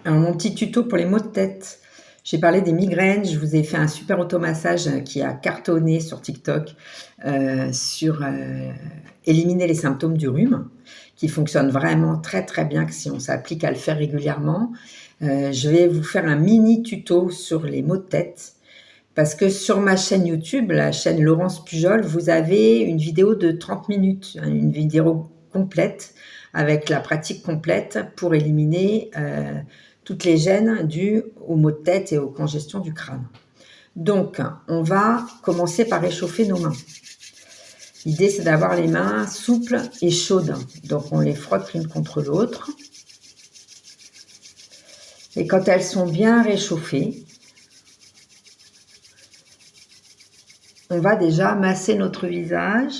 Alors, mon petit tuto pour les maux de tête. J'ai parlé des migraines, je vous ai fait un super automassage qui a cartonné sur TikTok sur éliminer les symptômes du rhume, qui fonctionne vraiment très très bien si on s'applique à le faire régulièrement. Je vais vous faire un mini tuto sur les maux de tête, parce que sur ma chaîne YouTube, la chaîne Laurence Pujol, vous avez une vidéo de 30 minutes, une vidéo complète, avec la pratique complète pour éliminer toutes les gènes dues aux maux de tête et aux congestions du crâne. Donc, on va commencer par réchauffer nos mains. L'idée, c'est d'avoir les mains souples et chaudes. Donc, on les frotte l'une contre l'autre. Et quand elles sont bien réchauffées, on va déjà masser notre visage.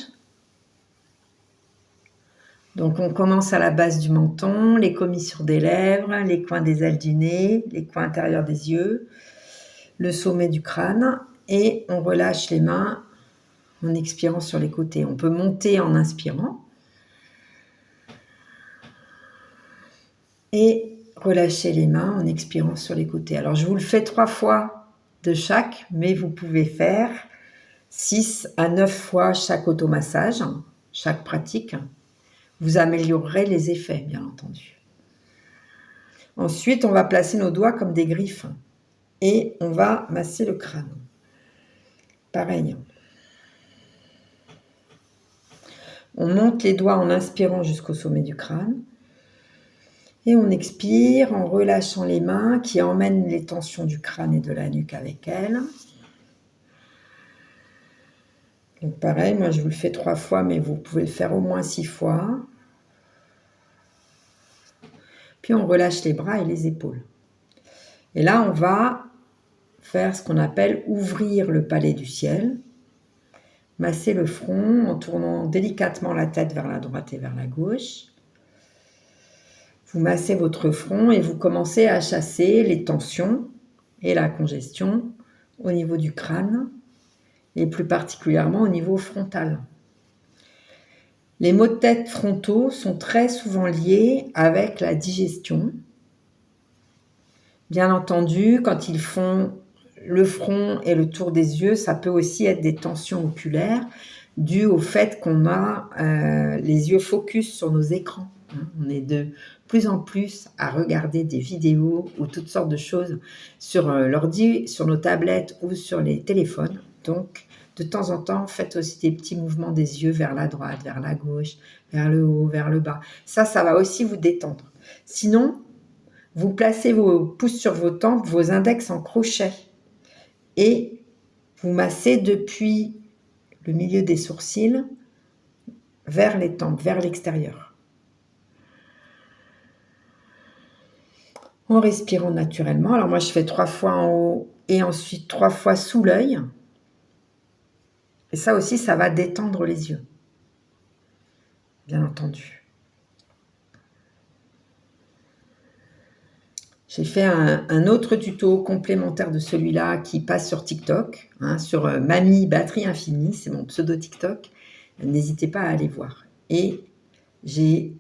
Donc, on commence à la base du menton, les commissures des lèvres, les coins des ailes du nez, les coins intérieurs des yeux, le sommet du crâne, et on relâche les mains en expirant sur les côtés. On peut monter en inspirant et relâcher les mains en expirant sur les côtés. Alors, je vous le fais 3 fois de chaque, mais vous pouvez faire 6 à 9 fois chaque automassage, chaque pratique. Vous améliorerez les effets, bien entendu. Ensuite, on va placer nos doigts comme des griffes et on va masser le crâne. Pareil. On monte les doigts en inspirant jusqu'au sommet du crâne. Et on expire en relâchant les mains qui emmènent les tensions du crâne et de la nuque avec elles. Donc pareil, moi je vous le fais 3 fois, mais vous pouvez le faire au moins 6 fois. Puis on relâche les bras et les épaules. Et là, on va faire ce qu'on appelle ouvrir le palais du ciel. Masser le front en tournant délicatement la tête vers la droite et vers la gauche. Vous massez votre front et vous commencez à chasser les tensions et la congestion au niveau du crâne et plus particulièrement au niveau frontal. Les maux de tête frontaux sont très souvent liés avec la digestion. Bien entendu, quand ils font le front et le tour des yeux, ça peut aussi être des tensions oculaires dues au fait qu'on a les yeux focus sur nos écrans. On est de plus en plus à regarder des vidéos ou toutes sortes de choses sur l'ordi, sur nos tablettes ou sur les téléphones. Donc, de temps en temps, faites aussi des petits mouvements des yeux vers la droite, vers la gauche, vers le haut, vers le bas. Ça va aussi vous détendre. Sinon, vous placez vos pouces sur vos tempes, vos index en crochet et vous massez depuis le milieu des sourcils vers les tempes, vers l'extérieur. En respirant naturellement. Alors moi, je fais 3 fois en haut et ensuite 3 fois sous l'œil. Et ça aussi, ça va détendre les yeux. Bien entendu. J'ai fait un autre tuto complémentaire de celui-là qui passe sur TikTok, sur Mamie Batterie Infinie, c'est mon pseudo TikTok. N'hésitez pas à aller voir. Et j'ai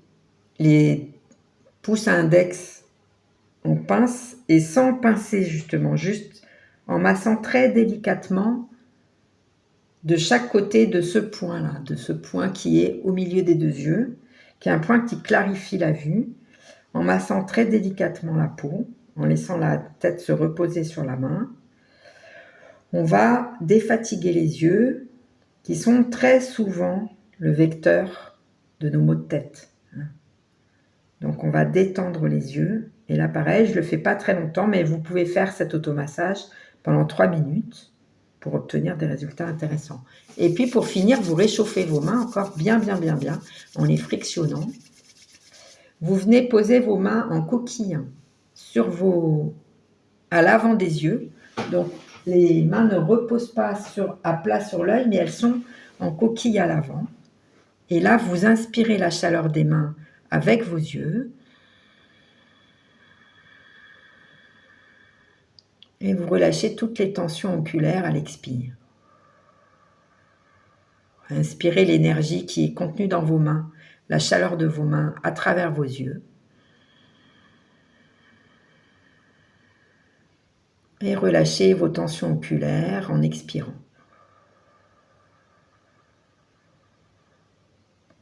les pouces à index en pince et sans pincer justement, juste en massant très délicatement de chaque côté de ce point-là, de ce point qui est au milieu des 2 yeux, qui est un point qui clarifie la vue, en massant très délicatement la peau, en laissant la tête se reposer sur la main. On va défatiguer les yeux, qui sont très souvent le vecteur de nos maux de tête. Donc on va détendre les yeux. Et là pareil, je ne le fais pas très longtemps, mais vous pouvez faire cet automassage pendant 3 minutes pour obtenir des résultats intéressants. Et puis pour finir, vous réchauffez vos mains encore bien en les frictionnant. Vous venez poser vos mains en coquille à l'avant des yeux. Donc les mains ne reposent pas à plat sur l'œil, mais elles sont en coquille à l'avant. Et là, vous inspirez la chaleur des mains avec vos yeux. Et vous relâchez toutes les tensions oculaires à l'expire. Inspirez l'énergie qui est contenue dans vos mains, la chaleur de vos mains à travers vos yeux. Et relâchez vos tensions oculaires en expirant.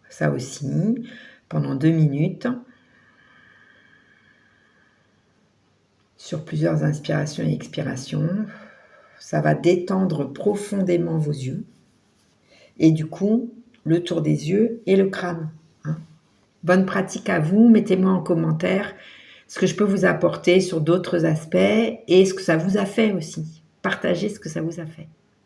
Ça aussi, pendant 2 minutes, sur plusieurs inspirations et expirations. Ça va détendre profondément vos yeux et du coup, le tour des yeux et le crâne. Bonne pratique à vous. Mettez-moi en commentaire ce que je peux vous apporter sur d'autres aspects et ce que ça vous a fait aussi. Partagez ce que ça vous a fait.